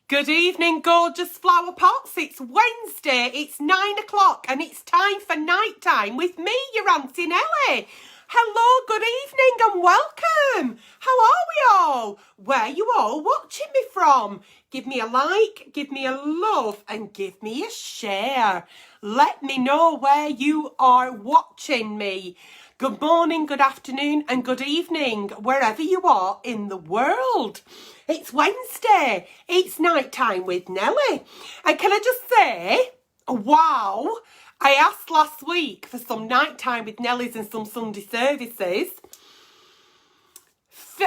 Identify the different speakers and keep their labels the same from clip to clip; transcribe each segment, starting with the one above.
Speaker 1: Good evening, gorgeous flower pots. It's Wednesday, it's 9 o'clock, and it's time for night time with me, your Auntie Nelly. Hello, good evening and welcome. How are we all? Where are you all watching me from? Give me a like, give me a love, and give me a share. Let me know where you are watching me. Good morning, good afternoon, and good evening, wherever you are in the world. It's Wednesday. It's night time with Nelly. And can I just say, wow, I asked last week for some night time with Nelly's and some Sunday services.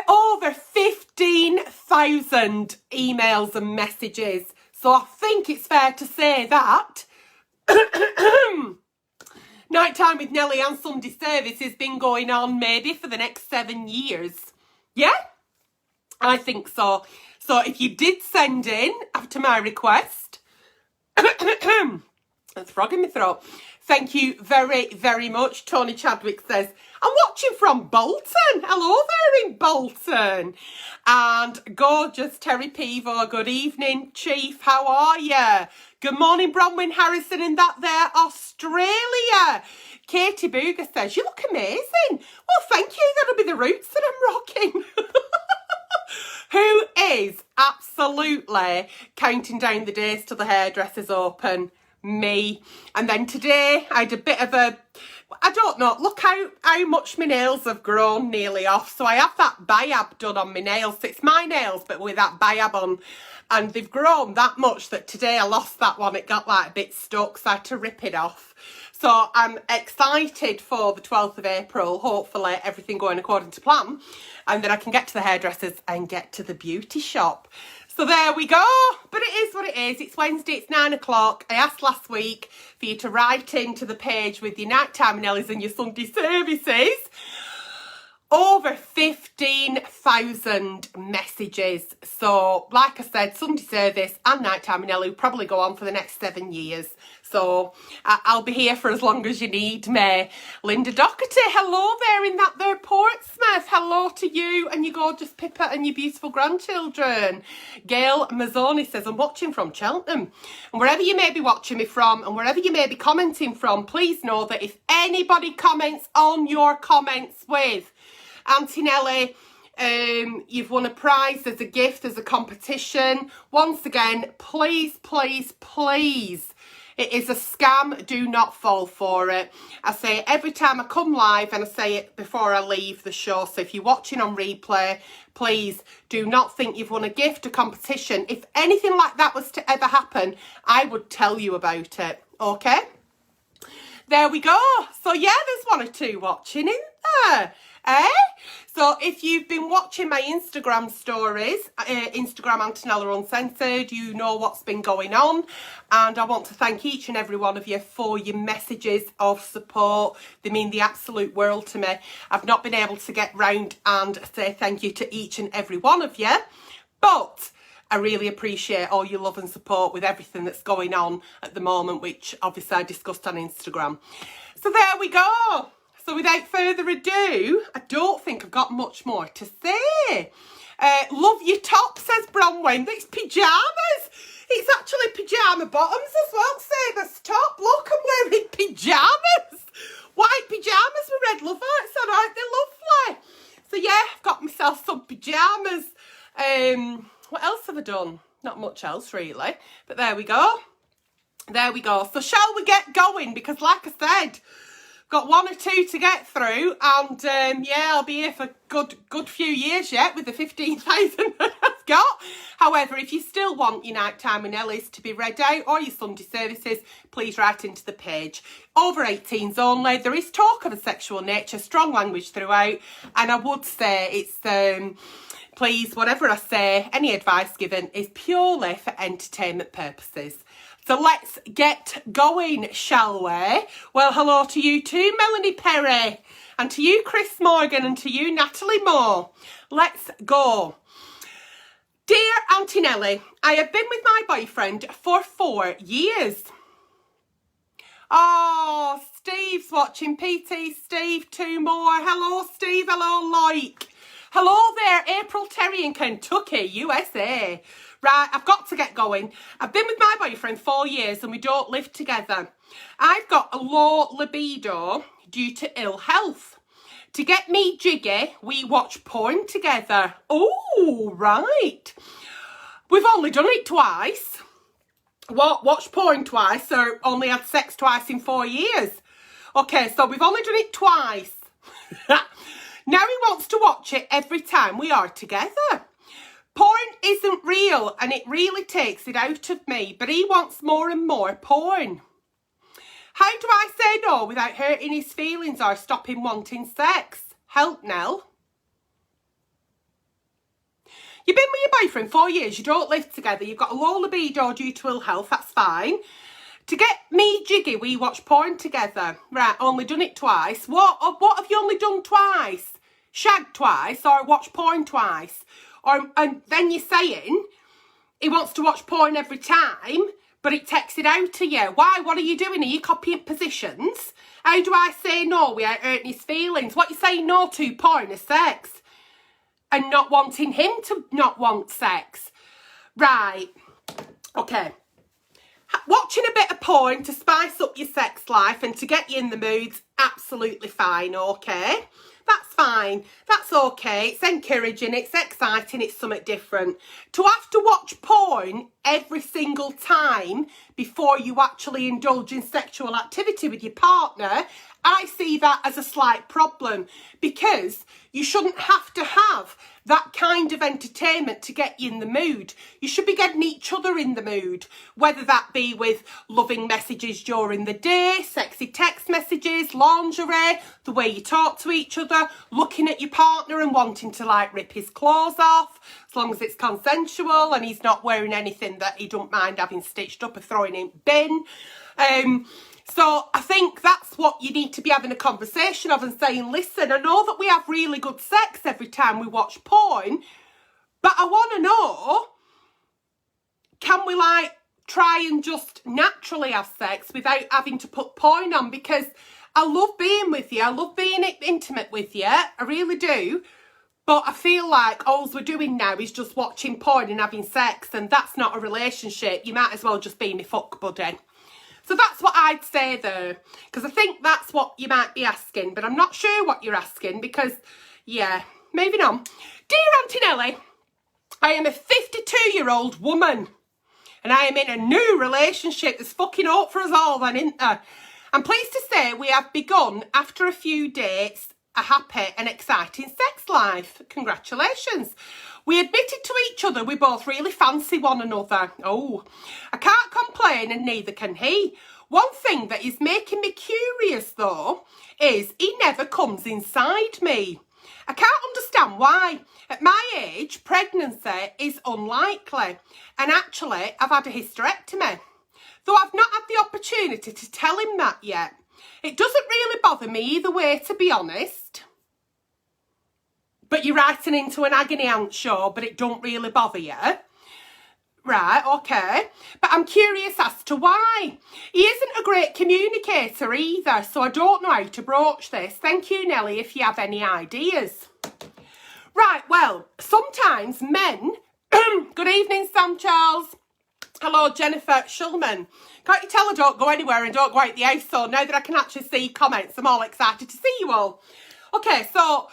Speaker 1: Over 15,000 emails and messages. So I think it's fair to say that nighttime with Nelly and Sunday service has been going on maybe for the next 7 years. Yeah, I think so. So if you did send in after my request, that's frog in my throat. Thank you very, very much. Tony Chadwick says, I'm watching from Bolton. Hello there in Bolton. And gorgeous Terry Pivo, good evening, Chief. How are you? Good morning, Bronwyn Harrison in that there, Australia. Katie Booger says, you look amazing. Well, thank you. That'll be the roots that I'm rocking. Who is absolutely counting down the days till the hairdresser's open? Me. And then today I had a bit of a, I don't know, look how much my nails have grown nearly off. So I have that biab done on my nails. So it's my nails but with that biab on, and they've grown that much that today I lost that one. It got like a bit stuck, so I had to rip it off. So I'm excited for the 12th of April, hopefully everything going according to plan, and then I can get to the hairdressers and get to the beauty shop. So there we go. But it is what it is. It's Wednesday, it's 9 o'clock. I asked last week for you to write into the page with your nighttime Nellies and your Sunday services. Over 15,000 messages. So, like I said, Sunday service and nighttime Nelly will probably go on for the next 7 years. So, I'll be here for as long as you need me. Linda Doherty, hello there in that there Portsmouth. Hello to you and your gorgeous Pippa and your beautiful grandchildren. Gail Mazzoni says, I'm watching from Cheltenham. And wherever you may be watching me from and wherever you may be commenting from, please know that if anybody comments on your comments with Auntie Nelly, you've won a prize, there's a gift, there's a competition. Once again, please, please, please, it is a scam. Do not fall for it. I say it every time I come live and I say it before I leave the show. So if you're watching on replay, please do not think you've won a gift, a competition. If anything like that was to ever happen, I would tell you about it. Okay? There we go. So yeah, there's one or two watching in there. So if you've been watching my Instagram stories, Instagram Auntie Nelly Uncensored, you know what's been going on. And I want to thank each and every one of you for your messages of support. They mean the absolute world to me. I've not been able to get round and say thank you to each and every one of you. But I really appreciate all your love and support with everything that's going on at the moment, which obviously I discussed on Instagram. So there we go. So without further ado, I don't think I've got much more to say. Love your top, says Bronwyn. It's pyjamas. It's actually pyjama bottoms as well, Sabre's top. Look, I'm wearing pyjamas. White pyjamas with red love hearts on, aren't they lovely? So yeah, I've got myself some pyjamas. What else have I done? Not much else really. But there we go. There we go. So shall we get going? Because like I said, got one or two to get through, and yeah, I'll be here for a good few years yet with the 15,000 that I've got. However, if you still want your nighttime and Nellies to be read out or your Sunday services, please write into the page. Over 18s only. There is talk of a sexual nature, strong language throughout, and I would say it's please, whatever I say, any advice given is purely for entertainment purposes. So let's get going, shall we? Well, hello to you too, Melanie Perry, and to you, Chris Morgan, and to you, Natalie Moore. Let's go. Dear Auntie Nelly, I have been with my boyfriend for 4 years. Oh, Steve's watching. PT Steve, 2 more. Hello, Steve. Hello, like. Hello there, April Terry in Kentucky, USA. Right, I've got to get going. I've been with my boyfriend 4 years and we don't live together. I've got a low libido due to ill health. To get me jiggy, we watch porn together. Oh, right. We've only done it twice. What? Watched porn twice, or only had sex twice in 4 years? Okay, so we've only done it twice. Now he wants to watch it every time we are together. Porn isn't real and it really takes it out of me, but he wants more and more porn. How do I say no without hurting his feelings or stop him wanting sex? Help, Nell. You've been with your boyfriend 4 years, you don't live together, you've got a low libido due to ill health, that's fine. To get me jiggy, we watch porn together. Right, only done it twice. What have you only done twice? Shagged twice or watch porn twice? And then you're saying he wants to watch porn every time, but it takes it out of you. Why? What are you doing? Are you copying positions? How do I say no without hurting his feelings? What you saying no to? Porn or sex? And not wanting him to not want sex. Right. Okay. Watching a bit of porn to spice up your sex life and to get you in the mood's absolutely fine, okay? That's fine. That's okay. It's encouraging. It's exciting. It's something different. To have to watch porn every single time before you actually indulge in sexual activity with your partner, I see that as a slight problem, because you shouldn't have to have that kind of entertainment to get you in the mood. You should be getting each other in the mood, whether that be with loving messages during the day, sexy text messages, lingerie, the way you talk to each other, looking at your partner and wanting to like rip his clothes off, as long as it's consensual and he's not wearing anything that he don't mind having stitched up or throwing in bin. So I think that's what you need to be having a conversation of and saying, listen, I know that we have really good sex every time we watch porn, but I want to know, can we like try and just naturally have sex without having to put porn on? Because I love being with you. I love being intimate with you. I really do. But I feel like all we're doing now is just watching porn and having sex, and that's not a relationship. You might as well just be my fuck buddy. So that's what I'd say there, because I think that's what you might be asking, but I'm not sure what you're asking because, yeah, moving on. Dear Auntie Nelly, I am a 52-year-old woman and I am in a new relationship. There's fucking hope for us all then, isn't there? I'm pleased to say we have begun, after a few dates, a happy and exciting sex life. Congratulations. We admitted to each other we both really fancy one another. Oh, I can't complain and neither can he. One thing that is making me curious though is he never comes inside me. I can't understand why. At my age, pregnancy is unlikely, and actually I've had a hysterectomy. Though I've not had the opportunity to tell him that yet. It doesn't really bother me either way, to be honest. But you're writing into an agony aunt show, but it don't really bother you. Right, okay. But I'm curious as to why. He isn't a great communicator either, so I don't know how to broach this. Thank you, Nelly, if you have any ideas. Right, well, sometimes men... Good evening, Sam Charles. Hello, Jennifer Shulman. Can't you tell I don't go anywhere and don't go out the house? So now that I can actually see comments, I'm all excited to see you all. Okay, so...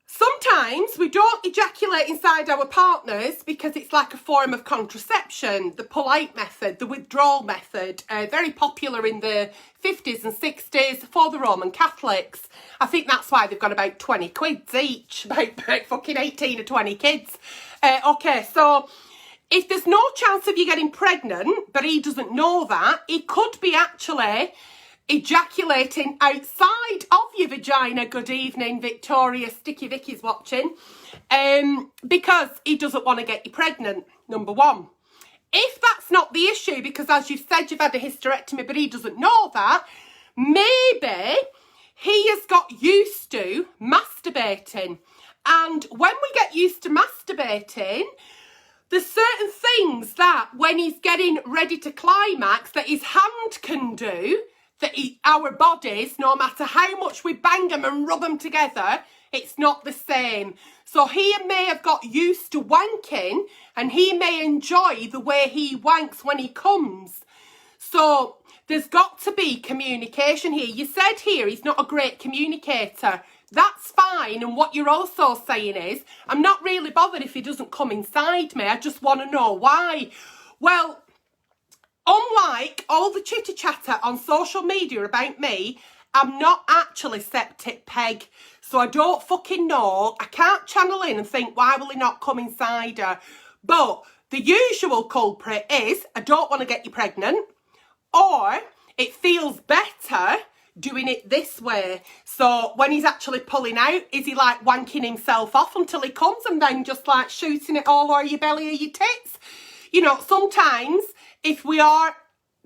Speaker 1: sometimes we don't ejaculate inside our partners because it's like a form of contraception. The polite method, the withdrawal method, very popular in the 50s and 60s for the Roman Catholics. I think that's why they've got about 20 quids each, about fucking 18 or 20 kids. Okay, so if there's no chance of you getting pregnant, but he doesn't know that, he could be actually ejaculating outside of your vagina. Good evening, Victoria. Sticky Vicky's watching. Because he doesn't want to get you pregnant, number one. If that's not the issue, because as you've said, you've had a hysterectomy, but he doesn't know that, maybe he has got used to masturbating. And when we get used to masturbating, there's certain things that when he's getting ready to climax that his hand can do, that our bodies, no matter how much we bang them and rub them together, It's not the same. So he may have got used to wanking and he may enjoy the way he wanks when he comes. So there's got to be communication here. You said here he's not a great communicator. That's fine. And what you're also saying is, I'm not really bothered if he doesn't come inside me. I just want to know why. Well, unlike all the chitter chatter on social media about me, I'm not actually septic Peg. So I don't fucking know. I can't channel in and think, why will he not come inside her? But the usual culprit is, I don't want to get you pregnant. Or it feels better doing it this way. So when he's actually pulling out, is he like wanking himself off until he comes and then just like shooting it all over your belly or your tits? You know, sometimes if we are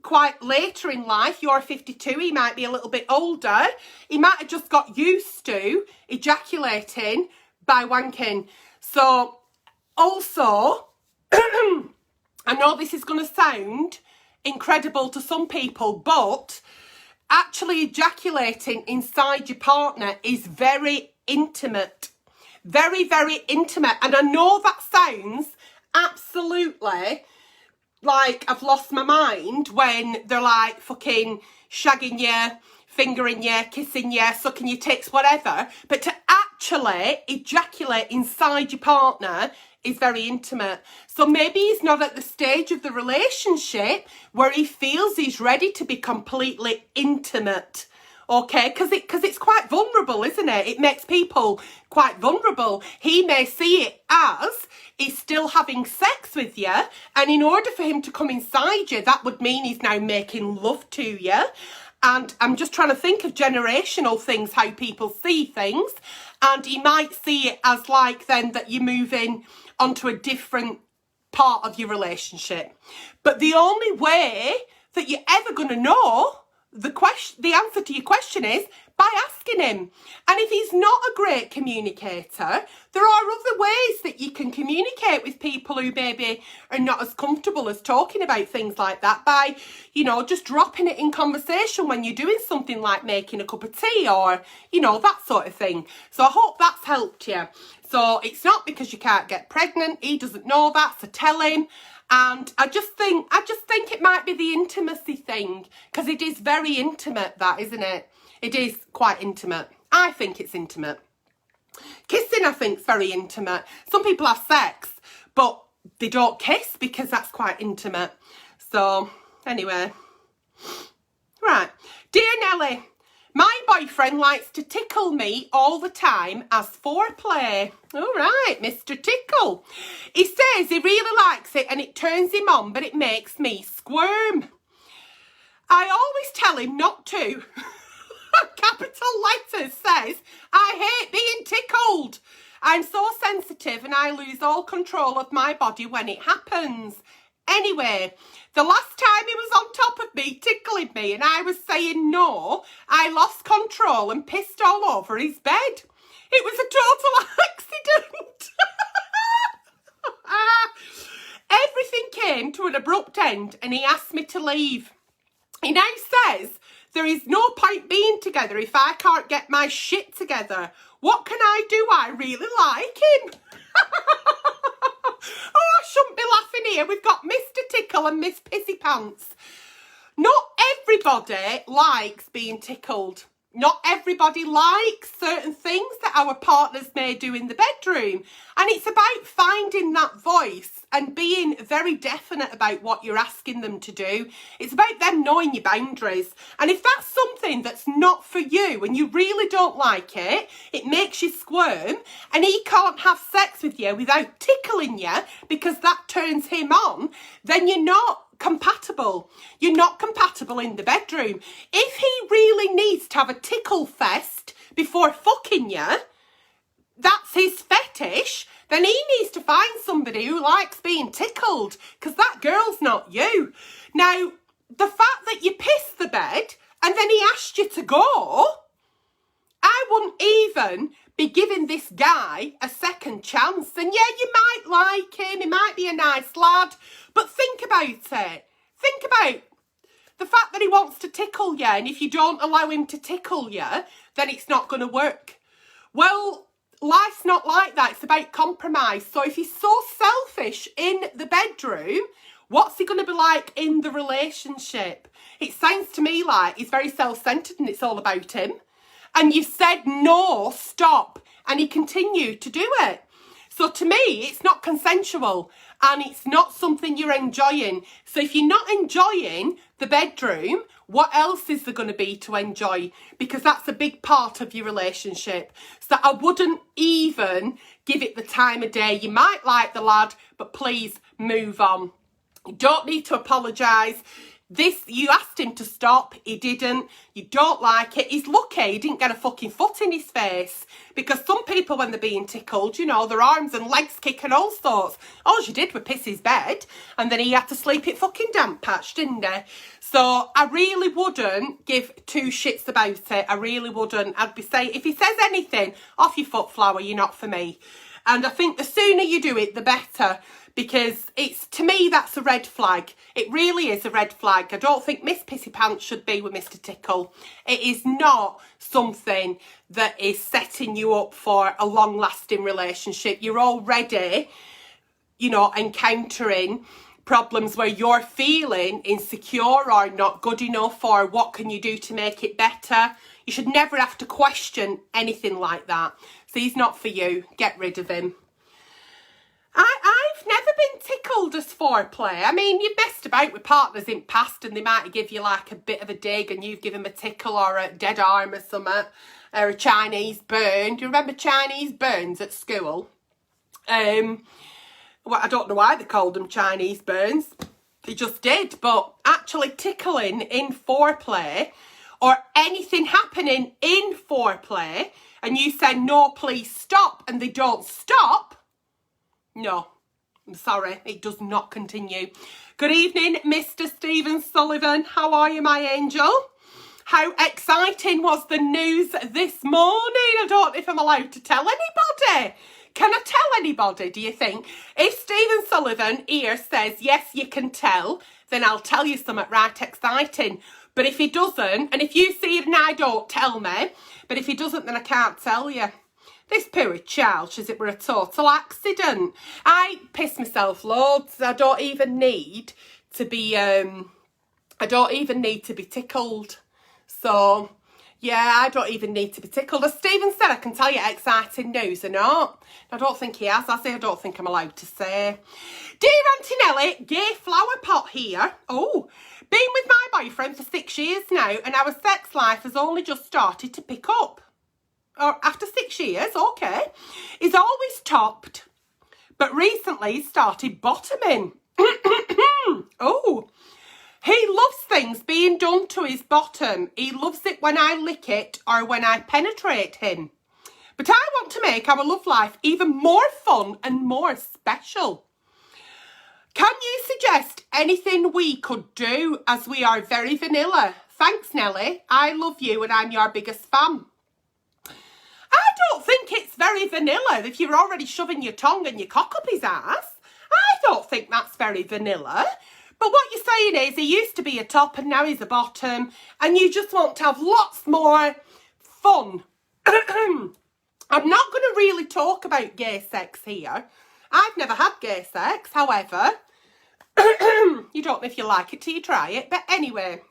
Speaker 1: quite later in life, you're 52, he might be a little bit older, he might have just got used to ejaculating by wanking. So also, I know this is going to sound incredible to some people, but actually ejaculating inside your partner is very intimate. Very, very intimate. And I know that sounds absolutely like I've lost my mind when they're like fucking shagging you, fingering you, kissing you, sucking your tits, whatever. But to actually ejaculate inside your partner is very intimate. So maybe he's not at the stage of the relationship where he feels he's ready to be completely intimate. Okay, because it's quite vulnerable, isn't it? It makes people quite vulnerable. He may see it as he's still having sex with you, and in order for him to come inside you, that would mean he's now making love to you. And I'm just trying to think of generational things, how people see things. And he might see it as like then that you're moving onto a different part of your relationship. But the only way that you're ever going to know the answer to your question is by asking him. And if he's not a great communicator, there are other ways that you can communicate with people who maybe are not as comfortable as talking about things like that, by, you know, just dropping it in conversation when you're doing something like making a cup of tea or, you know, that sort of thing. So I hope that's helped you. So it's not because you can't get pregnant. He doesn't know that, so tell him. And I just think it might be the intimacy thing, because it is very intimate, that, isn't it? It is quite intimate. I think it's intimate. Kissing, I think, is very intimate. Some people have sex, but they don't kiss because that's quite intimate. So, anyway. Right. Dear Nelly, my boyfriend likes to tickle me all the time as foreplay. All right, Mr. Tickle. He says he really likes it and it turns him on, but it makes me squirm. I always tell him not to. Capital letters says, I hate being tickled. I'm so sensitive and I lose all control of my body when it happens. Anyway, the last time he was on top of me, tickling me, and I was saying no, I lost control and pissed all over his bed. It was a total accident. Everything came to an abrupt end and he asked me to leave. He now says there is no point being together if I can't get my shit together. What can I do? I really like him. Oh, I shouldn't be laughing here. We've got Mr. Tickle and Miss Pissy Pants. Not everybody likes being tickled. Not everybody likes certain things that our partners may do in the bedroom. And it's about finding that voice and being very definite about what you're asking them to do. It's about them knowing your boundaries. And if that's something that's not for you and you really don't like it, it makes you squirm, and he can't have sex with you without tickling you because that turns him on, then you're not compatible. You're not compatible in the bedroom. If he really needs to have a tickle fest before fucking you, that's his fetish, then he needs to find somebody who likes being tickled, because that girl's not you. Now, the fact that you pissed the bed and then he asked you to go, I wouldn't even be giving this guy a second chance. And yeah, you might like him, he might be a nice lad, but think about it. Think about the fact that he wants to tickle you, and if you don't allow him to tickle you, then it's not going to work. Well, life's not like that. It's about compromise. So if he's so selfish in the bedroom, what's he going to be like in the relationship? It sounds to me like he's very self-centered and it's all about him. And you've said, no, stop. And he continued to do it. So to me, it's not consensual and it's not something you're enjoying. So if you're not enjoying the bedroom, what else is there going to be to enjoy? Because that's a big part of your relationship. So I wouldn't even give it the time of day. You might like the lad, but please move on. You don't need to apologise. This, you asked him to stop, he didn't. You don't like it. He's lucky he didn't get a fucking foot in his face. Because some people, when they're being tickled, you know, their arms and legs kick and all sorts. All you did was piss his bed. And then he had to sleep it fucking damp patch, didn't he? So I really wouldn't give two shits about it. I really wouldn't. I'd be saying, if he says anything, off your foot, flower, you're not for me. And I think the sooner you do it, the better. Because it's, to me, that's a red flag. It really is a red flag. I don't think Miss Pissy Pants should be with Mr. Tickle. It is not something that is setting you up for a long-lasting relationship. You're already, you know, encountering problems where you're feeling insecure or not good enough, or what can you do to make it better. You should never have to question anything like that. So he's not for you. Get rid of him. I've never been tickled as foreplay. I mean, you've messed about with partners in past and they might give you like a bit of a dig and you've given them a tickle or a dead arm or something, or a Chinese burn. Do you remember Chinese burns at school? Well, I don't know why they called them Chinese burns. They just did. But actually tickling in foreplay, or anything happening in foreplay, and you say, no, please stop, and they don't stop, no, I'm sorry, it does not continue. Good evening, Mr. Stephen Sullivan. How are you, my angel? How exciting was the news this morning? I don't know if I'm allowed to tell anybody. Can I tell anybody, do you think? If Stephen Sullivan here says, yes, you can tell, then I'll tell you something right exciting. But if he doesn't, and if you see it and I don't, tell me. But if he doesn't, then I can't tell you. This poor child, as it were a total accident. I piss myself loads. I don't even need to be tickled. So, yeah, I don't even need to be tickled. As Stephen said, I can tell you exciting news or not. I don't think he has. I don't think I'm allowed to say. Dear Auntie Nelly, gay flower pot here. Oh, been with my boyfriend for 6 years now, and our sex life has only just started to pick up. Or after 6 years, okay. He's always topped, but recently he started bottoming. Oh, he loves things being done to his bottom. He loves it when I lick it or when I penetrate him. But I want to make our love life even more fun and more special. Can you suggest anything we could do, as we are very vanilla? Thanks, Nelly. I love you and I'm your biggest fan. I don't think it's very vanilla if you're already shoving your tongue and your cock up his ass. I don't think that's very vanilla. But what you're saying is he used to be a top and now he's a bottom, and you just want to have lots more fun. I'm not going to really talk about gay sex here. I've never had gay sex, however. You don't know if you like it till you try it. But anyway.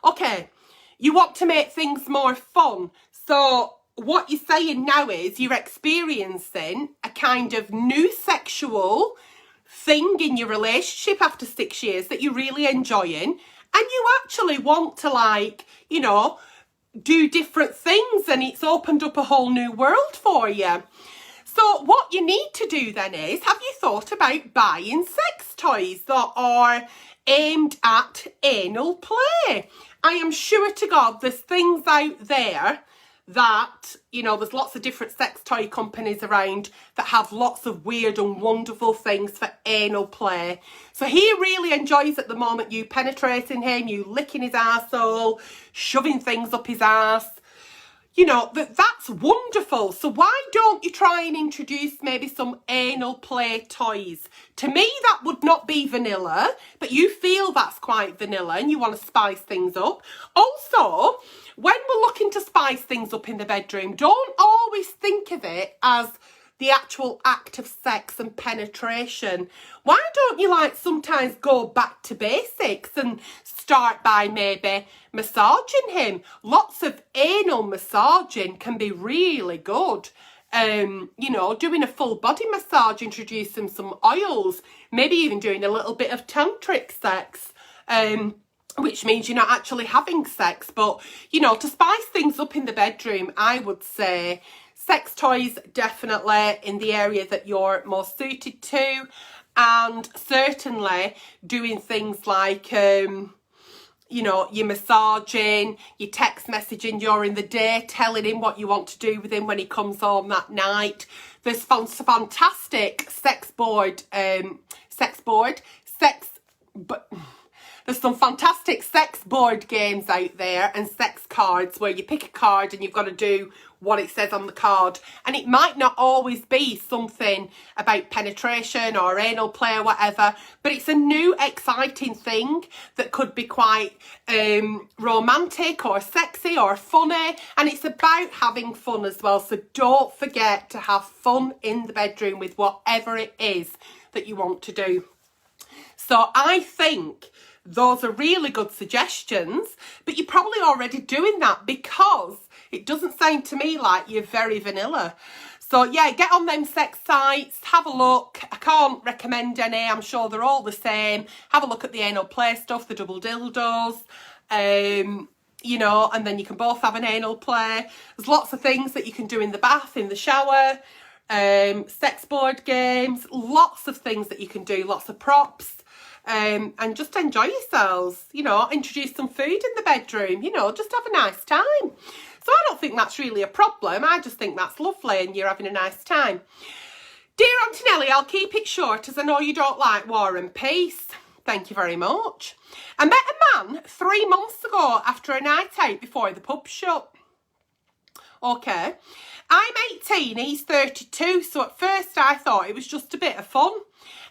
Speaker 1: Okay. You want to make things more fun. So what you're saying now is you're experiencing a kind of new sexual thing in your relationship after 6 years that you're really enjoying, and you actually want to, like, you know, do different things, and it's opened up a whole new world for you. So what you need to do then is, have you thought about buying sex toys that are aimed at anal play? I am sure to God there's things out there that, you know, there's lots of different sex toy companies around that have lots of weird and wonderful things for anal play. So he really enjoys at the moment you penetrating him, you licking his arsehole, shoving things up his arse. You know, that's wonderful. So why don't you try and introduce maybe some anal play toys? To me, that would not be vanilla, but that you feel that's quite vanilla and you want to spice things up. Also, when we're looking to spice things up in the bedroom, don't always think of it as the actual act of sex and penetration. Why don't you like sometimes go back to basics and start by maybe massaging him? Lots of anal massaging can be really good. You know, doing a full body massage, introducing some oils, maybe even doing a little bit of tantric sex, which means you're not actually having sex. But, you know, to spice things up in the bedroom, I would say sex toys definitely in the area that you're most suited to, and certainly doing things like you know, you're massaging, you're text messaging during the day, telling him what you want to do with him when he comes home that night. There's fantastic there's some fantastic sex board games out there and sex cards where you pick a card and you've got to do what it says on the card. And it might not always be something about penetration or anal play or whatever, but it's a new exciting thing that could be quite romantic or sexy or funny. And it's about having fun as well. So don't forget to have fun in the bedroom with whatever it is that you want to do. So I think those are really good suggestions, but you're probably already doing that because it doesn't sound to me like you're very vanilla. So yeah, get on them sex sites, have a look. I can't recommend any, I'm sure they're all the same. Have a look at the anal play stuff, the double dildos, you know, and then you can both have an anal play. There's lots of things that you can do in the bath, in the shower, sex board games, lots of things that you can do, lots of props. And just enjoy yourselves, you know, introduce some food in the bedroom, you know, just have a nice time. So I don't think that's really a problem. I just think that's lovely and you're having a nice time. Dear Auntie Nelly, I'll keep it short as I know you don't like War and Peace. Thank you very much. I met a man 3 months ago after a night out before the pub shut. Okay. I'm 18, he's 32, so at first I thought it was just a bit of fun,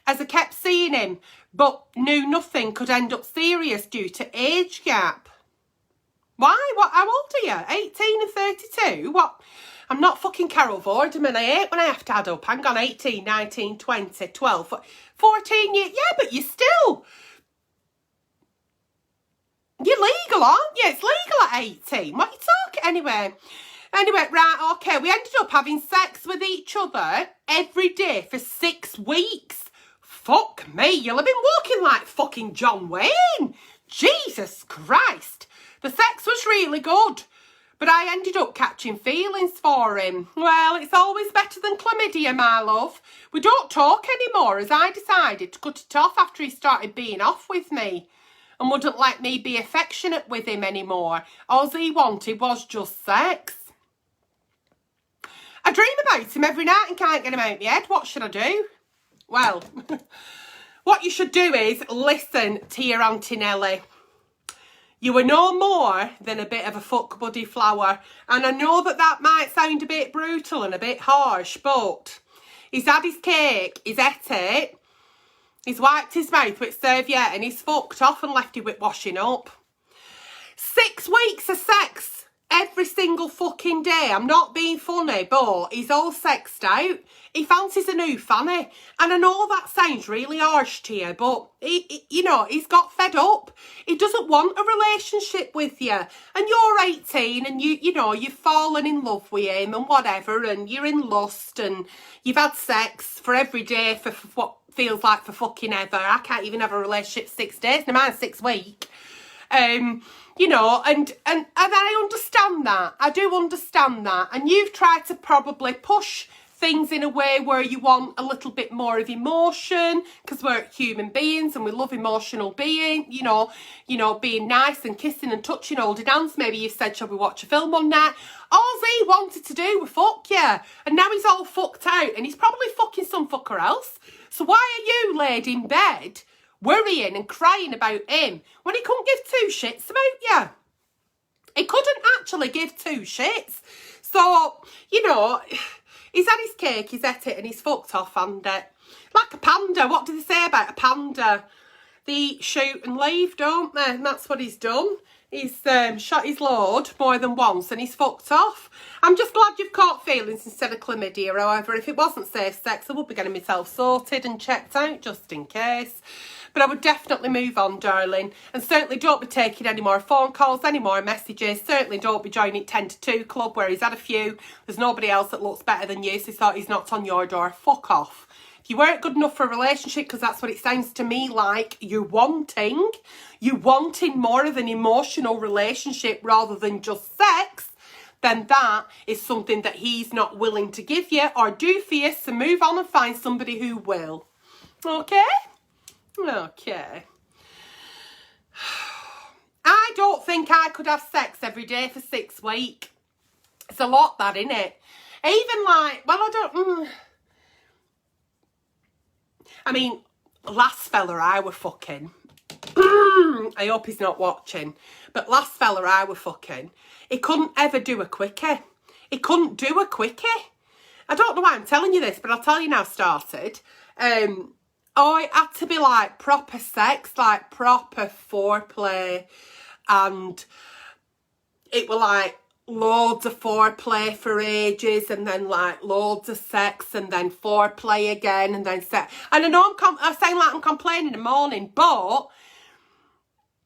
Speaker 1: as I kept seeing him, but knew nothing could end up serious due to age gap. Why? What? How old are you? 18 and 32? What? I'm not fucking Carol Vorderman. I hate when I have to add up. Hang on, 18, 19, 20, 12, 14 years. Yeah, but you're still... You're legal, aren't you? It's legal at 18. What are you talking? Anyway, right, okay. We ended up having sex with each other every day for 6 weeks. Fuck me, you'll have been walking like fucking John Wayne. Jesus Christ. The sex was really good, but I ended up catching feelings for him. Well, it's always better than chlamydia, my love. We don't talk anymore, as I decided to cut it off after he started being off with me and wouldn't let me be affectionate with him anymore. All he wanted was just sex. I dream about him every night and can't get him out of my head. What should I do? Well, what you should do is listen to your Auntie Nelly. You are no more than a bit of a fuck buddy flower. And I know that that might sound a bit brutal and a bit harsh, but he's had his cake, he's ate it, he's wiped his mouth with serviette and he's fucked off and left you with washing up. 6 weeks of sex every single fucking day. I'm not being funny, but he's all sexed out. He fancies a new fanny. And I know that sounds really harsh to you, but you know, he's got fed up. He doesn't want a relationship with you. And you're 18 and you know, you've fallen in love with him and whatever, and you're in lust and you've had sex for every day for what feels like for fucking ever. I can't even have a relationship 6 days, no matter 6 weeks. You know, and I understand that. I do understand that. And you've tried to probably push things in a way where you want a little bit more of emotion, because we're human beings and we love emotional being, you know, being nice and kissing and touching, holding hands. Maybe you said, shall we watch a film one night? All he wanted to do was fuck you. And now he's all fucked out and he's probably fucking some fucker else. So why are you laid in bed worrying and crying about him when he couldn't give 2 shits about you? He couldn't actually give 2 shits. So, you know, he's had his cake, he's ate it, and he's fucked off, and like a panda. What do they say about a panda? the shoot and leave, don't they? And that's what he's done. He's shot his load more than once and he's fucked off. I'm just glad you've caught feelings instead of chlamydia. However, if it wasn't safe sex, I would be getting myself sorted and checked out just in case. But I would definitely move on, darling. And certainly don't be taking any more phone calls, any more messages. Certainly don't be joining 10 to 2 club where he's had a few. There's nobody else that looks better than you, so he thought he's knocked on your door. Fuck off. If you weren't good enough for a relationship, because that's what it sounds to me like you're wanting more of an emotional relationship rather than just sex, then that is something that he's not willing to give you or do for you. So move on and find somebody who will. Okay? Okay. I don't think I could have sex every day for 6 weeks. It's a lot, that, innit? Even like, well, I don't... I mean, last fella I were fucking, I hope he's not watching, but last fella I were fucking, he couldn't ever do a quickie. He couldn't do a quickie. I don't know why I'm telling you this, but I'll tell you now started. It had to be like proper sex, like proper foreplay, and it were like loads of foreplay for ages and then like loads of sex and then foreplay again and then sex. And I know I'm saying like I'm complaining in the morning, but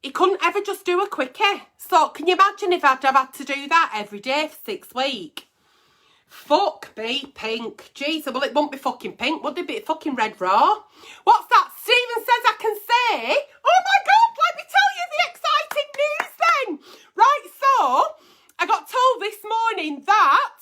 Speaker 1: he couldn't ever just do a quickie. So can you imagine if I'd have had to do that every day for 6 weeks? Fuck me, pink. Jesus, well, it won't be fucking pink, would it be fucking red raw? What's that? Stephen says I can say. Oh my God, let me tell you the exciting news then. Right, so I got told this morning that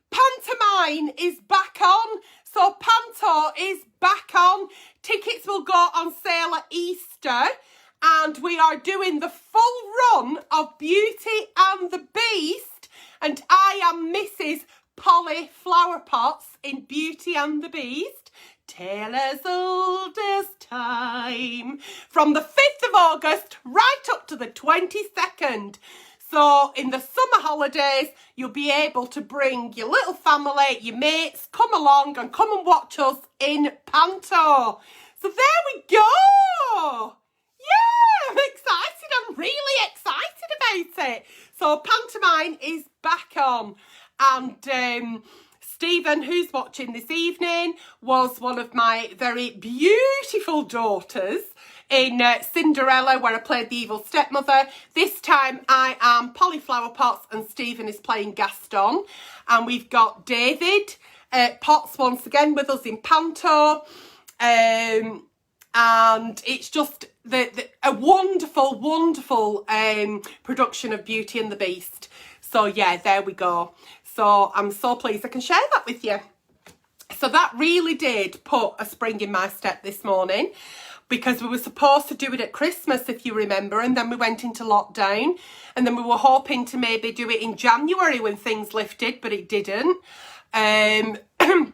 Speaker 1: pantomime is back on. So Panto is back on. Tickets will go on sale at Easter. And we are doing the full run of Beauty and the Beast. And I am Mrs. Polly Flowerpots in Beauty and the Beast. Tale as old as time. From the 5th of August right up to the 22nd. So in the summer holidays, you'll be able to bring your little family, your mates, come along and come and watch us in Panto. So there we go. Yeah, I'm excited. I'm really excited about it. So pantomime is back on. And Stephen, who's watching this evening, was one of my very beautiful daughters in Cinderella, where I played the evil stepmother. This time I am Polly Flowerpots and Stephen is playing Gaston. And we've got David Potts once again with us in Panto. And it's just a wonderful, wonderful production of Beauty and the Beast. So yeah, there we go. So I'm so pleased I can share that with you. So that really did put a spring in my step this morning, because we were supposed to do it at Christmas, if you remember, and then we went into lockdown, and then we were hoping to maybe do it in January when things lifted, but it didn't.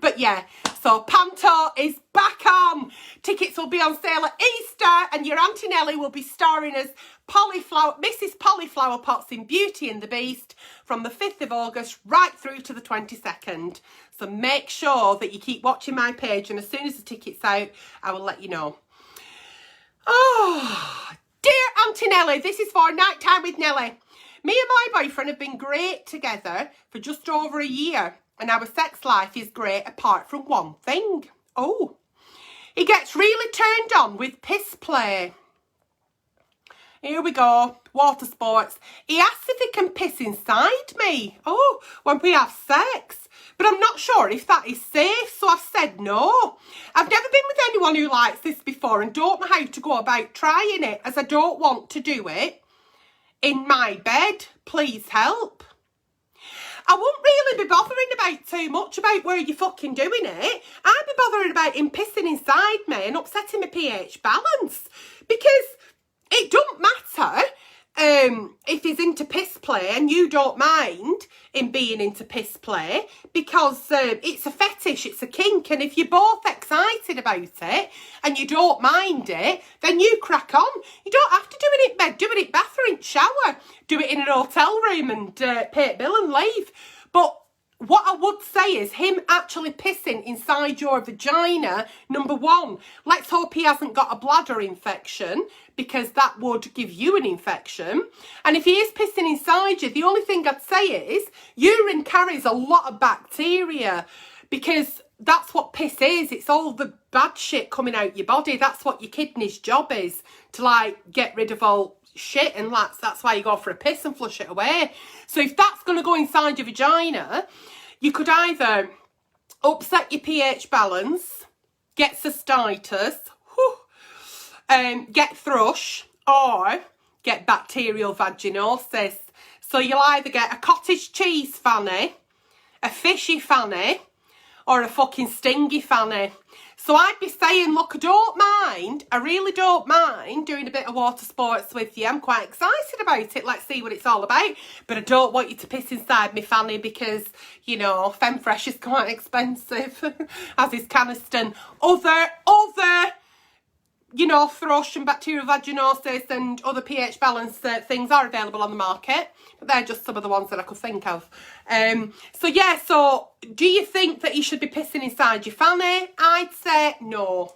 Speaker 1: But yeah, so Panto is back on. Tickets will be on sale at Easter, and your Auntie Nelly will be starring as Mrs. Polly Flowerpots in Beauty and the Beast from the 5th of August right through to the 22nd. So make sure that you keep watching my page, and as soon as the ticket's out, I will let you know. Oh, dear Auntie Nelly, this is for Night Time with Nelly. Me and my boyfriend have been great together for just over a year, and our sex life is great apart from one thing. Oh, he gets really turned on with piss play. Here we go, water sports. He asks if he can piss inside me. Oh, when we have sex. But I'm not sure if that is safe, so I've said no. I've never been with anyone who likes this before and don't know how to go about trying it, as I don't want to do it in my bed. Please help. I wouldn't really be bothering about too much about where you're fucking doing it. I'd be bothering about him pissing inside me and upsetting my pH balance. Because it don't matter if he's into piss play and you don't mind him being into piss play, because it's a fetish, it's a kink, and if you're both excited about it and you don't mind it, then you crack on. You don't have to do it in bed, do it in bathroom, shower, do it in an hotel room and pay a bill and leave. But what I would say is him actually pissing inside your vagina, number one, let's hope he hasn't got a bladder infection, because that would give you an infection. And if he is pissing inside you, the only thing I'd say is urine carries a lot of bacteria, because that's what piss is. It's all the bad shit coming out your body. That's what your kidney's job is, to like get rid of all shit, and that's why you go for a piss and flush it away. So if that's going to go inside your vagina, you could either upset your pH balance, get cystitis, get thrush, or get bacterial vaginosis. So you'll either get a cottage cheese fanny, a fishy fanny, or a fucking stingy fanny. So I'd be saying, look, I really don't mind doing a bit of water sports with you. I'm quite excited about it. Let's see what it's all about. But I don't want you to piss inside me fanny, because, you know, Femme Fresh is quite expensive, as is Caniston. Other, you know, thrush and bacterial vaginosis and other pH balance things are available on the market. But they're just some of the ones that I could think of. So yeah, so do you think that you should be pissing inside your fanny? I'd say no.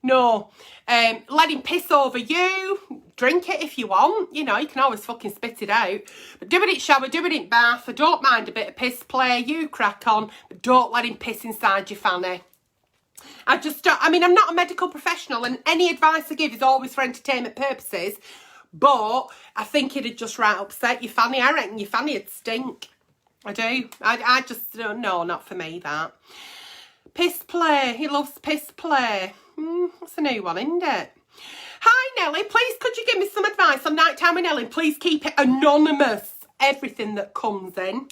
Speaker 1: Let him piss over you. Drink it if you want. You know, you can always fucking spit it out. But do it in shower, do it in bath. I don't mind a bit of piss play. You crack on. But don't let him piss inside your fanny. I'm not a medical professional, and any advice I give is always for entertainment purposes, but I think it'd just right upset your fanny. I reckon your fanny would stink. I do. I just, no, not for me, that. Piss play. He loves piss play. That's a new one, isn't it? Hi, Nelly. Please, could you give me some advice on nighttime with Nelly? Please keep it anonymous. Everything that comes in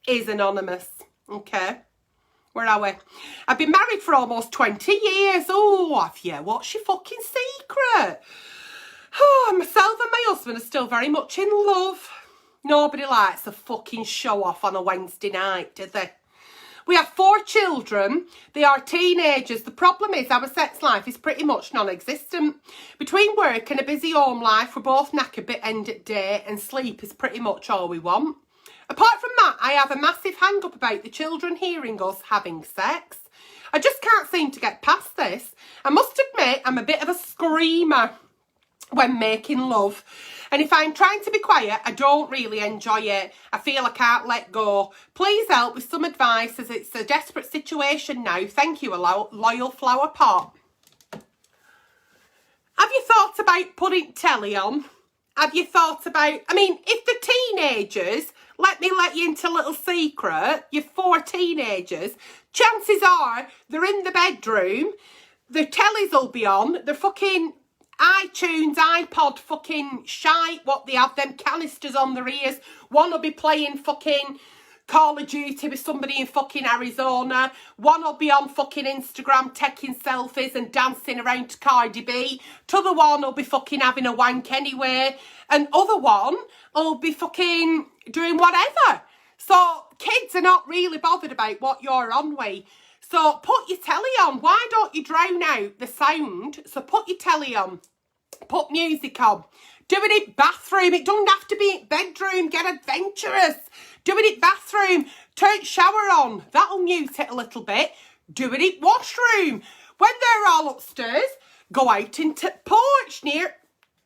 Speaker 1: is anonymous. Okay. Where are we? I've been married for almost 20 years. Oh, have you? What's your fucking secret? Oh, myself and my husband are still very much in love. Nobody likes a fucking show off on a Wednesday night, do they? We have 4 children. They are teenagers. The problem is our sex life is pretty much non-existent. Between work and a busy home life, we're both knackered bit end of day, and sleep is pretty much all we want. Apart from that, I have a massive hang-up about the children hearing us having sex. I just can't seem to get past this. I must admit, I'm a bit of a screamer when making love. And if I'm trying to be quiet, I don't really enjoy it. I feel I can't let go. Please help with some advice, as it's a desperate situation now. Thank you, a loyal flower pot. Have you thought about putting telly on? Have you thought about... if the teenagers... Let me let you into a little secret. You're 4 teenagers. Chances are they're in the bedroom. Their tellies will be on. They're fucking iTunes, iPod, fucking shite. What they have, them canisters on their ears. One will be playing fucking Call of Duty with somebody in fucking Arizona. One will be on fucking Instagram taking selfies and dancing around to Cardi B. T'other one will be fucking having a wank anyway. And other one will be fucking doing whatever. So kids are not really bothered about what you're on with. So put your telly on. Why don't you drown out the sound? So put your telly on. Put music on. Do it in bathroom. It doesn't have to be in bedroom. Get adventurous. Do it in bathroom. Turn shower on. That'll mute it a little bit. Do it in washroom. When they're all upstairs, go out into porch near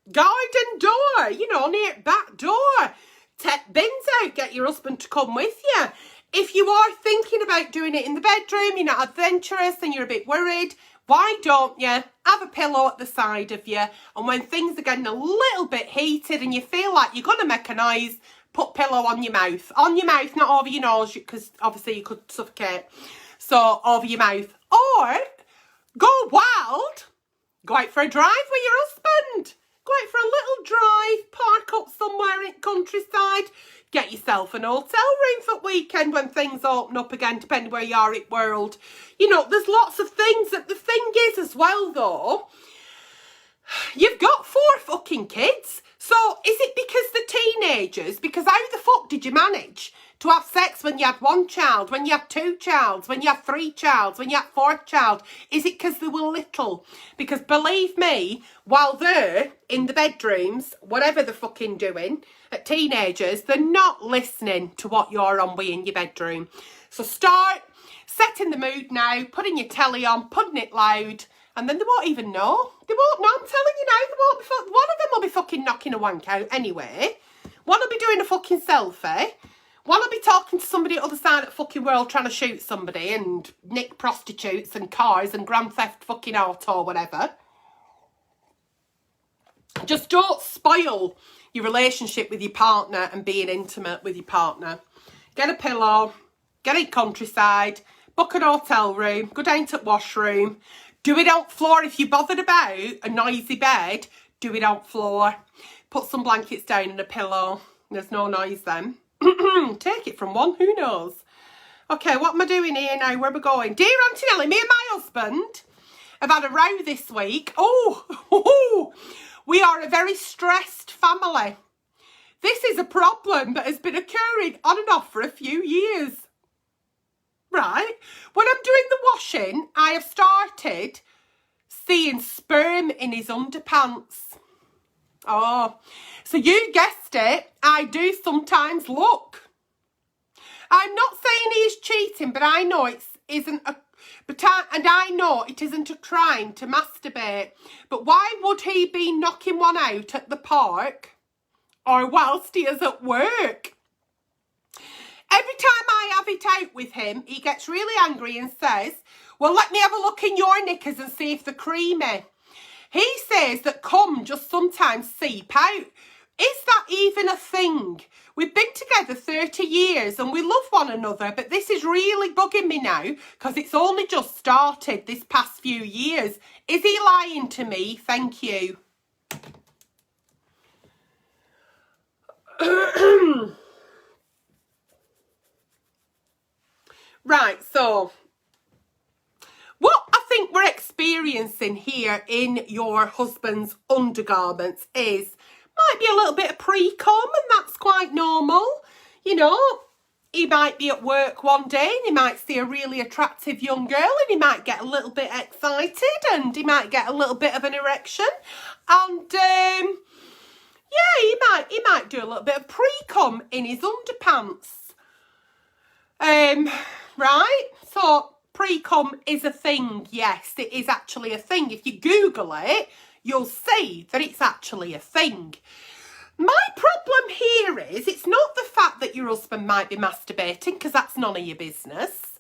Speaker 1: garden door. You know, near back door. Take bins out. Get your husband to come with you. If you are thinking about doing it in the bedroom, you're not adventurous and you're a bit worried, why don't you have a pillow at the side of you, and when things are getting a little bit heated and you feel like you're going to make a noise, put pillow on your mouth. On your mouth, not over your nose, because obviously you could suffocate. So over your mouth. Or go wild. Go out for a drive with your husband. Go out for a little drive, park up somewhere in countryside, get yourself an hotel room for the weekend when things open up again, depending where you are in the world. You know, there's lots of things. That the thing is as well, though, you've got 4 fucking kids, So is it because the teenagers, because how the fuck did you manage to have sex when you had one child, when you had two childs, when you had three childs, when you had fourth child? Is it because they were little? Because believe me, while they're in the bedrooms, whatever they're fucking doing, at teenagers, they're not listening to what you're on with in your bedroom. So start setting the mood now, putting your telly on, putting it loud, and then they won't even know. They won't know, I'm telling you now, they won't be one of them will be fucking knocking a wank out anyway. One will be doing a fucking selfie. One will be talking to somebody at the other side of the fucking world trying to shoot somebody and nick prostitutes and cars and grand theft fucking auto or whatever. Just don't spoil your relationship with your partner and being intimate with your partner. Get a pillow, get a countryside, book an hotel room, go down to the washroom. Do it on floor if you're bothered about a noisy bed. Do it on floor. Put some blankets down and a pillow. There's no noise then. Take it from one, who knows? Okay, what am I doing here now? Where are we going? Dear Auntie Nelly, me and my husband have had a row this week. Oh, we are a very stressed family. This is a problem that has been occurring on and off for a few years. Right, when I'm doing the washing, I have started seeing sperm in his underpants. Oh, so you guessed it, I do sometimes look. I'm not saying he's cheating, but I know I know it isn't a crime to masturbate. But why would he be knocking one out at the park or whilst he is at work? Every time I have it out with him, he gets really angry and says, well, let me have a look in your knickers and see if they're creamy. He says that cum just sometimes seep out. Is that even a thing? We've been together 30 years and we love one another, but this is really bugging me now because it's only just started this past few years. Is he lying to me? Thank you. Right, so what I think we're experiencing here in your husband's undergarments might be a little bit of pre-cum, and that's quite normal. You know, he might be at work one day and he might see a really attractive young girl and he might get a little bit excited and he might get a little bit of an erection. And yeah, he might do a little bit of pre-cum in his underpants. Right, so pre-cum is a thing. Yes, it is actually a thing. If you Google it, you'll see that it's actually a thing. My problem here is it's not the fact that your husband might be masturbating, because that's none of your business.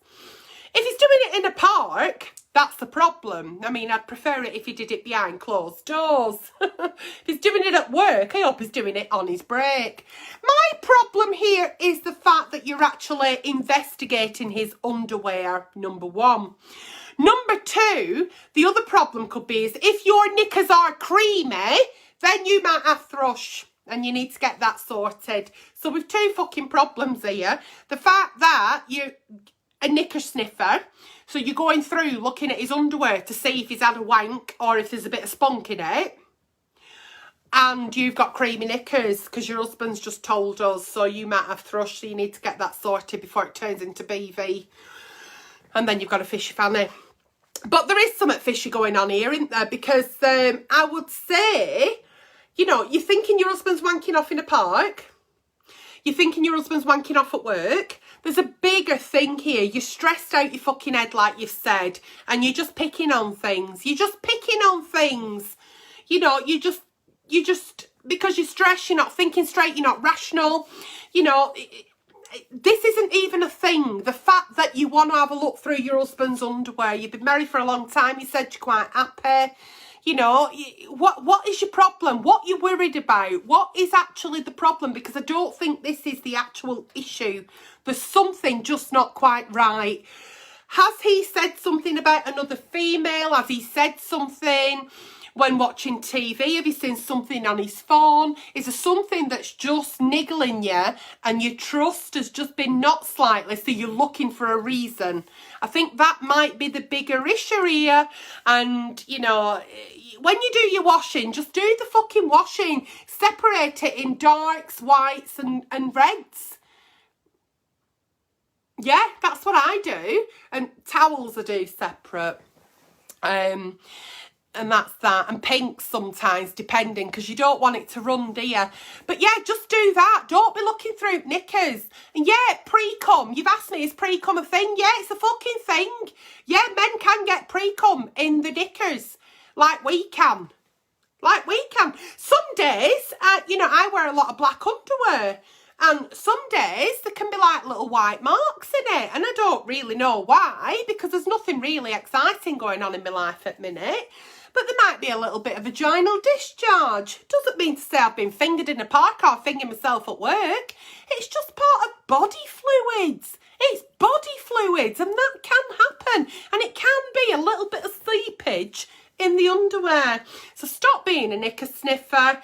Speaker 1: If he's doing it in a park, that's the problem. I mean, I'd prefer it if he did it behind closed doors. If he's doing it at work, I hope he's doing it on his break. My problem here is the fact that you're actually investigating his underwear, number one. Number two, the other problem could be is if your knickers are creamy, then you might have thrush and you need to get that sorted. So we've two fucking problems here. The fact that you're a knicker sniffer, so you're going through looking at his underwear to see if he's had a wank or if there's a bit of spunk in it. And you've got creamy knickers because your husband's just told us, so you might have thrush, so you need to get that sorted before it turns into BV. And then you've got a fishy fanny. But there is something fishy going on here, isn't there? Because I would say, you know, you're thinking your husband's wanking off in a park. You're thinking your husband's wanking off at work. There's a bigger thing here. You're stressed out your fucking head, like you've said. And you're just picking on things. You're just picking on things. You know, you just, because you're stressed, you're not thinking straight, you're not rational. You know, this isn't even a thing. The fact that you want to have a look through your husband's underwear. You've been married for a long time. You said you're quite happy. You know, what is your problem? What are you worried about? What is actually the problem? Because I don't think this is the actual issue. There's something just not quite right. Has he said something about another female? Has he said something? when watching TV? Have you seen something on his phone? Is there something that's just niggling you and your trust has just been knocked slightly, so you're looking for a reason? I think that might be the bigger issue here. And, you know, when you do your washing, just do the fucking washing. Separate it in darks, whites and reds. Yeah, that's what I do. And towels I do separate. And that's that. And pinks sometimes, depending, because you don't want it to run, do you? But yeah, just do that. Don't be looking through knickers. And yeah, pre-cum. You've asked me, is pre-cum a thing? Yeah, it's a fucking thing. Yeah, men can get pre-cum in the knickers. Like we can. Like we can. Some days, you know, I wear a lot of black underwear. And some days there can be like little white marks in it. And I don't really know why, because there's nothing really exciting going on in my life at the minute. But there might be a little bit of vaginal discharge. Doesn't mean to say I've been fingered in a park or fingering myself at work. It's just part of body fluids. It's body fluids, and that can happen. And it can be a little bit of seepage in the underwear. So stop being a knicker sniffer.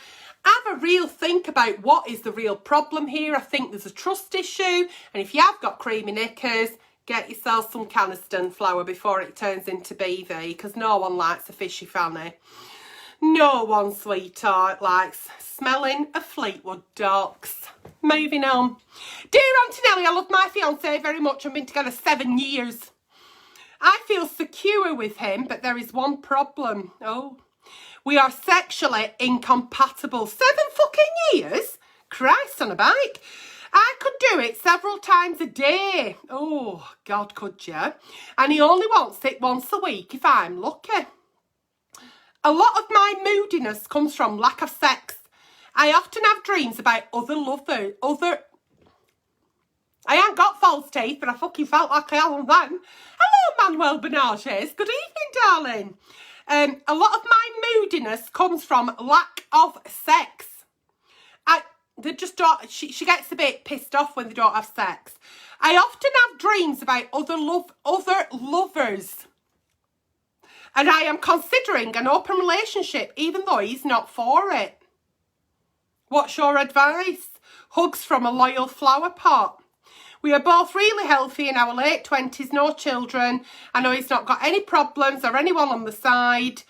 Speaker 1: Have a real think about what is the real problem here. I think there's a trust issue. And if you have got creamy knickers, get yourself some Caniston flour before it turns into BV, because no one likes a fishy fanny. No one, sweetheart, likes smelling of Fleetwood docks. Moving on. Dear Auntie Nelly, I love my fiancé very much. I've been together 7 years. I feel secure with him, but there is one problem. Oh, we are sexually incompatible. 7 fucking years? Christ on a bike. I could do it several times a day. Oh, God, could you? And he only wants it once a week if I'm lucky. A lot of my moodiness comes from lack of sex. I often have dreams about other lovers. I ain't got false teeth, but I fucking felt like I had them then. Hello, Manuel Benages. Good evening, darling. A lot of my moodiness comes from lack of sex. They just don't. She gets a bit pissed off when they don't have sex. I often have dreams about other lovers. And I am considering an open relationship, even though he's not for it. What's your advice? Hugs from a loyal flower pot. We are both really healthy in our late 20s, no children. I know he's not got any problems or anyone on the side.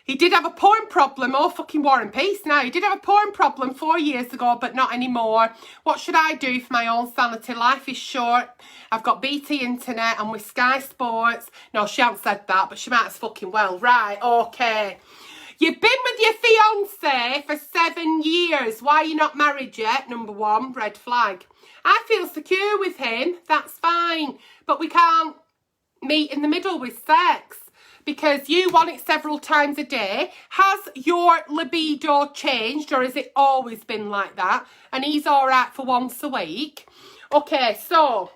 Speaker 1: He did have a porn problem. Oh, fucking War and Peace now. He did have a porn problem 4 years ago, but not anymore. What should I do for my own sanity? Life is short. I've got BT Internet and with Sky Sports. No, she hasn't said that, but she might as fucking well. Right, okay. You've been with your fiancé for 7 years. Why are you not married yet? Number 1, red flag. I feel secure with him. That's fine. But we can't meet in the middle with sex. Because you want it several times a day. Has your libido changed, or has it always been like that? And he's all right for once a week. Okay, so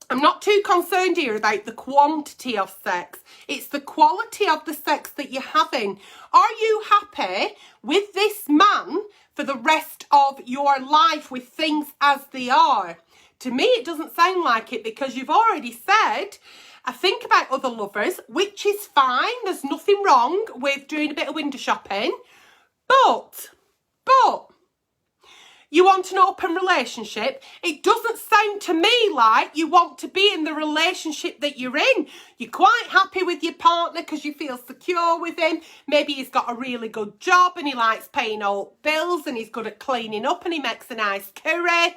Speaker 1: I'm not too concerned here about the quantity of sex. It's the quality of the sex that you're having. Are you happy with this man for the rest of your life with things as they are? To me, it doesn't sound like it, because you've already said, I think about other lovers, which is fine. There's nothing wrong with doing a bit of window shopping. But you want an open relationship. It doesn't sound to me like you want to be in the relationship that you're in. You're quite happy with your partner because you feel secure with him. Maybe he's got a really good job and he likes paying all bills and he's good at cleaning up and he makes a nice curry.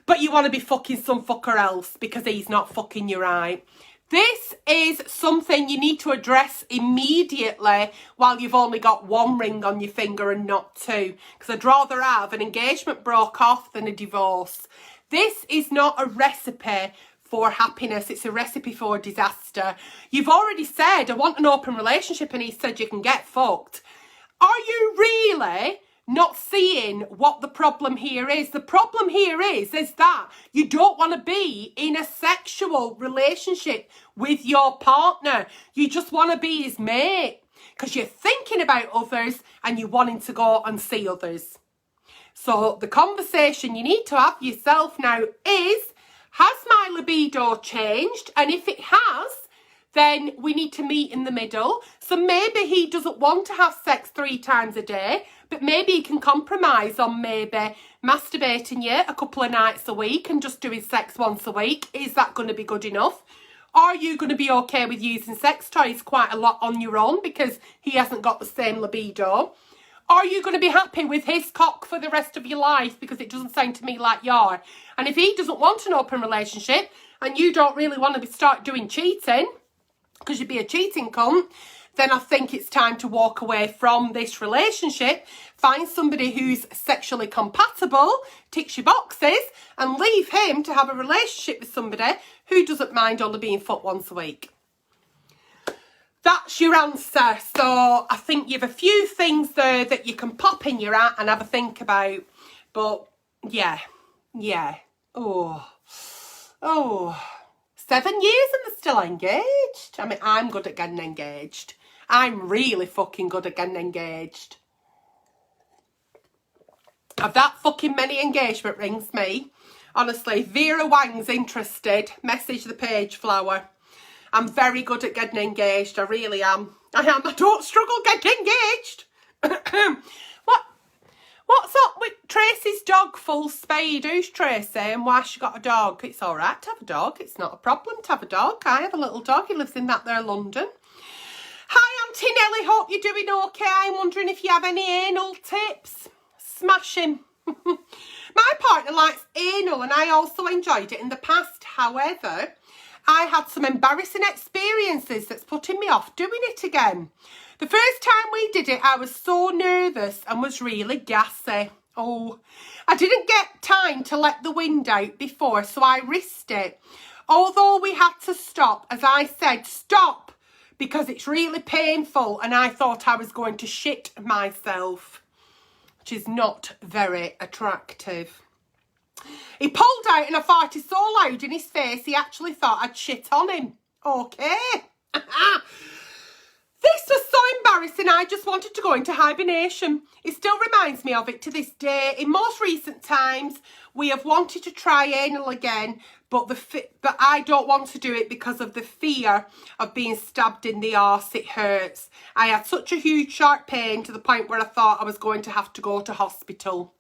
Speaker 1: But you want to be fucking some fucker else because he's not fucking you right. This is something you need to address immediately while you've only got 1 ring on your finger and not 2. Because I'd rather have an engagement broke off than a divorce. This is not a recipe for happiness. It's a recipe for disaster. You've already said, I want an open relationship, and he said you can get fucked. Are you really not seeing what the problem here is? The problem here is that you don't want to be in a sexual relationship with your partner. You just want to be his mate because you're thinking about others and you're wanting to go and see others. So the conversation you need to have yourself now is, has my libido changed? And if it has, then we need to meet in the middle. So maybe he doesn't want to have sex 3 times a day, but maybe he can compromise on maybe masturbating you a couple of nights a week and just doing sex once a week. Is that going to be good enough? Are you going to be okay with using sex toys quite a lot on your own because he hasn't got the same libido? Are you going to be happy with his cock for the rest of your life? Because it doesn't sound to me like you are. And if he doesn't want an open relationship and you don't really want to start doing cheating, because you'd be a cheating cunt, then I think it's time to walk away from this relationship, find somebody who's sexually compatible, ticks your boxes, and leave him to have a relationship with somebody who doesn't mind only being fucked once a week. That's your answer. So I think you've a few things there that you can pop in your hat and have a think about. But yeah. Oh. 7 years and they're still engaged. I mean, I'm good at getting engaged. I'm really fucking good at getting engaged. I've that fucking many engagement rings, me. Honestly, Vera Wang's interested. Message the page, flower. I'm very good at getting engaged. I really am. I am. I don't struggle getting engaged. What's up with Tracy's dog, Full Spade? Who's Tracy and why she got a dog? It's all right to have a dog. It's not a problem to have a dog. I have a little dog. He lives in that there London. Hi, Auntie Nelly. Hope you're doing okay. I'm wondering if you have any anal tips. Smash him. My partner likes anal and I also enjoyed it in the past. However, I had some embarrassing experiences that's putting me off doing it again. The first time we did it, I was so nervous and was really gassy. Oh, I didn't get time to let the wind out before, so I risked it. Although we had to stop, as I said, stop, because it's really painful and I thought I was going to shit myself, which is not very attractive. He pulled out and I farted so loud in his face he actually thought I'd shit on him. Okay. This was so embarrassing I just wanted to go into hibernation. It still reminds me of it to this day. In most recent times we have wanted to try anal again, but I don't want to do it because of the fear of being stabbed in the arse. It hurts. I had such a huge sharp pain to the point where I thought I was going to have to go to hospital.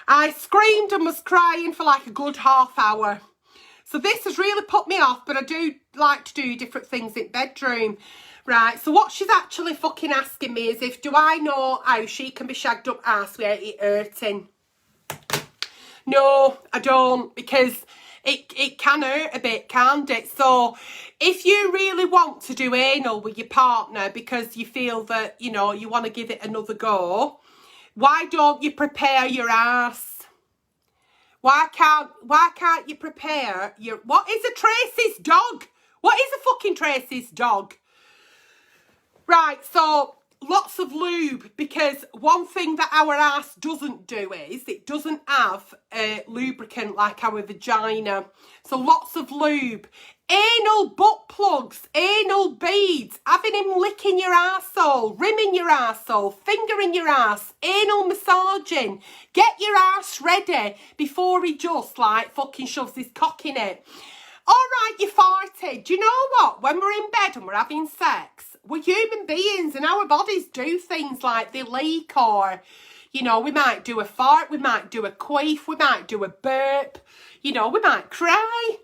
Speaker 1: I screamed and was crying for like a good half hour. So this has really put me off, but I do like to do different things in bedroom. Right, so what she's actually fucking asking me is do I know how she can be shagged up arse without it hurting? No, I don't, because it can hurt a bit, can't it? So if you really want to do anal with your partner because you feel that, you know, you want to give it another go, why don't you prepare your ass? Why can't you prepare your... What is a Tracy's dog? What is a fucking Tracy's dog? Right, so lots of lube, because one thing that our ass doesn't do is it doesn't have a lubricant like our vagina. So lots of lube. Anal butt plugs, anal beads, having him licking your arsehole, rimming your arsehole, fingering your ass, anal massaging. Get your ass ready before he just like fucking shoves his cock in it. All right, you farted. Do you know what? When we're in bed and we're having sex, we're human beings and our bodies do things like they leak, or, you know, we might do a fart, we might do a queef, we might do a burp, you know, we might cry.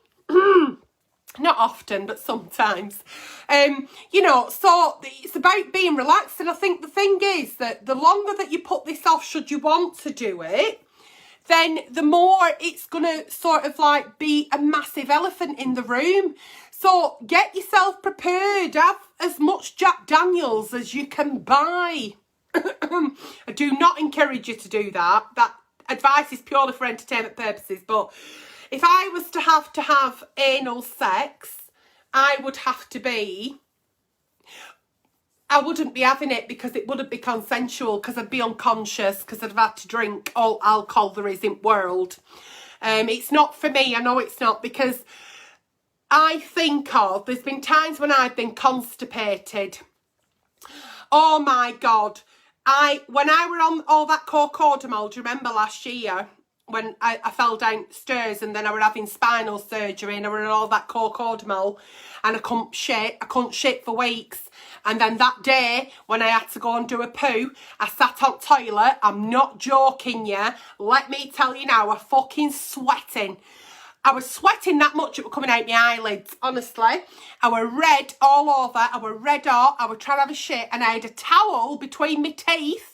Speaker 1: Not often, but sometimes. You know, so it's about being relaxed. And I think the thing is that the longer that you put this off, should you want to do it, then the more it's going to sort of like be a massive elephant in the room. So get yourself prepared. Have as much Jack Daniels as you can buy. I do not encourage you to do that. That advice is purely for entertainment purposes. But if I was to have anal sex, I wouldn't be having it because it wouldn't be consensual, because I'd be unconscious, because I'd have had to drink all alcohol there is in the world. It's not for me. I know it's not, because there's been times when I've been constipated. Oh my God. When I were on all that cocodamol, do you remember last year? when I fell downstairs and then I were having spinal surgery and I were in all that cocodamol and I couldn't shit for weeks. And then that day when I had to go and do a poo, I sat on toilet. I'm not joking you. Let me tell you now, I'm fucking sweating. I was sweating that much it was coming out my eyelids, honestly. I were red all over. I were red hot. I were trying to have a shit and I had a towel between my teeth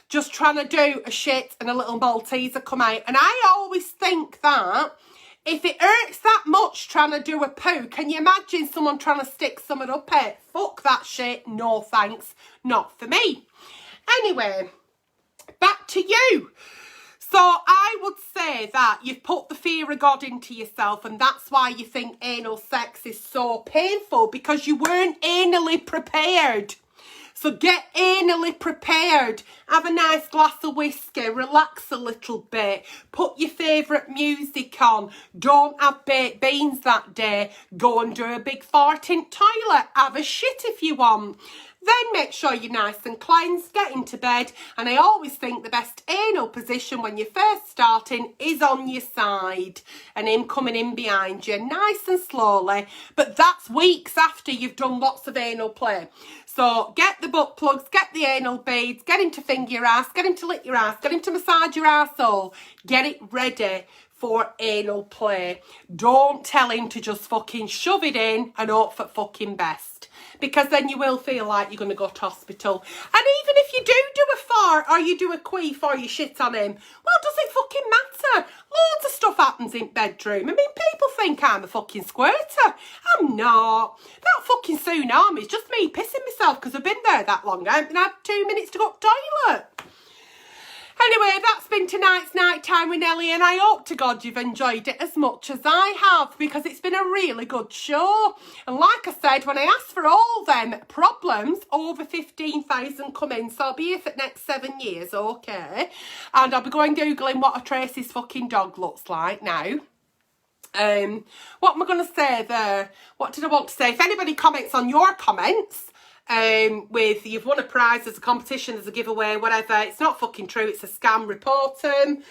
Speaker 1: just trying to do a shit and a little Malteser come out. And I always think that if it hurts that much trying to do a poo, can you imagine someone trying to stick something up it? Fuck that shit. No thanks. Not for me. Anyway, back to you. So I would say that you've put the fear of God into yourself and that's why you think anal sex is so painful, because you weren't anally prepared. So get anally prepared. Have a nice glass of whiskey. Relax a little bit. Put your favourite music on. Don't have baked beans that day. Go and do a big fart in toilet. Have a shit if you want. Then make sure you're nice and cleansed, get into bed. And I always think the best anal position when you're first starting is on your side. And him coming in behind you, nice and slowly. But that's weeks after you've done lots of anal play. So get the butt plugs, get the anal beads, get him to finger your ass, get him to lick your ass, get him to massage your arsehole. Get it ready for anal play. Don't tell him to just fucking shove it in and hope for fucking best. Because then you will feel like you're going to go to hospital. And even if you do a fart or you do a queef or you shit on him, well, does it fucking matter? Loads of stuff happens in bedroom. I mean, people think I'm a fucking squirter. I'm not. That fucking tsunami is just me pissing myself because I've been there that long. I haven't had 2 minutes to go to the toilet. Anyway, that's been tonight's night time with Nelly, and I hope to God you've enjoyed it as much as I have, because it's been a really good show. And like I said, when I asked for all them problems, over 15,000 come in, so I'll be here for the next 7 years, okay? And I'll be going Googling what a Tracy's fucking dog looks like now. What am I going to say there? What did I want to say? If anybody comments on your comments, with you've won a prize, there's a competition, there's a giveaway, whatever, it's not fucking true, it's a scam, report them.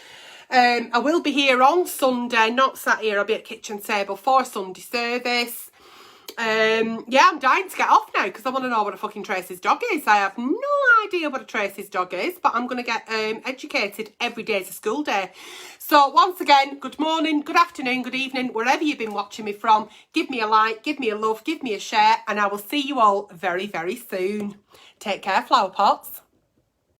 Speaker 1: I will be here on Sunday, not sat here, I'll be at kitchen table for Sunday service. Yeah, I'm dying to get off now because I want to know what a fucking Tracy's dog is. I have no idea what a Tracy's dog is, but I'm going to get educated. Every day is a school day. So once again, good morning, good afternoon, good evening, wherever you've been watching me from. Give me a like, give me a love, give me a share, and I will see you all very, very soon. Take care, flower pots.